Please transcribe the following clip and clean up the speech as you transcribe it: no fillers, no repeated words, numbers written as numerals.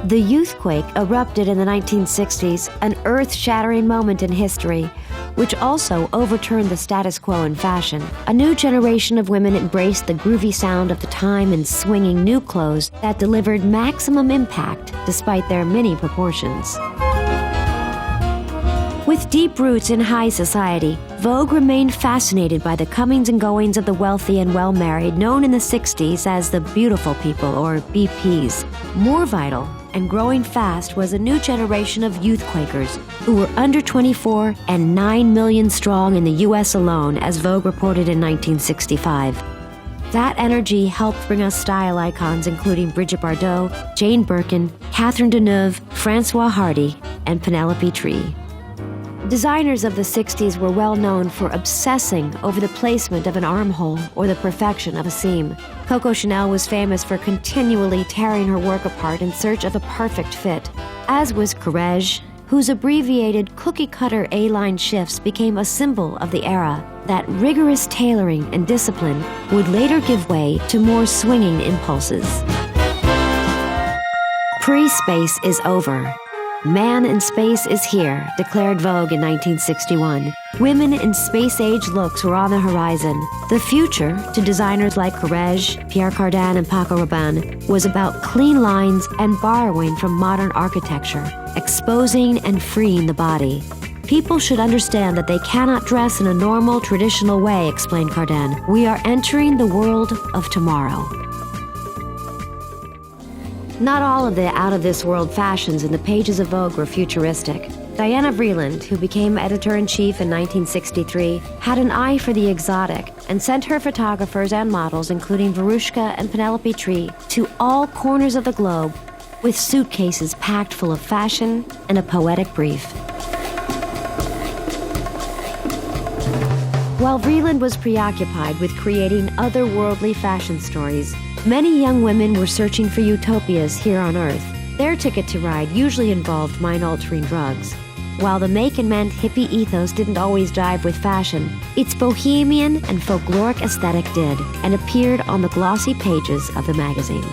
The youthquake erupted in the 1960s, an earth-shattering moment in history, which also overturned the status quo in fashion. A new generation of women embraced the groovy sound of the time in swinging new clothes that delivered maximum impact despite their mini proportions. With deep roots in high society, Vogue remained fascinated by the comings and goings of the wealthy and well-married, known in the 60s as the beautiful people, or BPs. More vital and growing fast was a new generation of youth Quakers who were under 24 and 9 million strong in the U.S. alone, as Vogue reported in 1965. That energy helped bring us style icons including Brigitte Bardot, Jane Birkin, Catherine Deneuve, François Hardy, and Penelope Tree. Designers of the 60s were well known for obsessing over the placement of an armhole or the perfection of a seam. Coco Chanel was famous for continually tearing her work apart in search of a perfect fit, as was Courrèges, whose abbreviated cookie-cutter A-line shifts became a symbol of the era. That rigorous tailoring and discipline would later give way to more swinging impulses. Pre-space is over. Man in space is here, declared Vogue in 1961. Women in space-age looks were on the horizon. The future, to designers like Courrèges, Pierre Cardin, and Paco Rabanne, was about clean lines and borrowing from modern architecture, exposing and freeing the body. People should understand that they cannot dress in a normal, traditional way, explained Cardin. We are entering the world of tomorrow. Not all of the out-of-this-world fashions in the pages of Vogue were futuristic. Diana Vreeland, who became editor-in-chief in 1963, had an eye for the exotic and sent her photographers and models, including Verushka and Penelope Tree, to all corners of the globe with suitcases packed full of fashion and a poetic brief. While Vreeland was preoccupied with creating otherworldly fashion stories, many young women were searching for utopias here on Earth. Their ticket to ride usually involved mind-altering drugs. While the make and mend hippie ethos didn't always jive with fashion, its bohemian and folkloric aesthetic did, and appeared on the glossy pages of the magazine.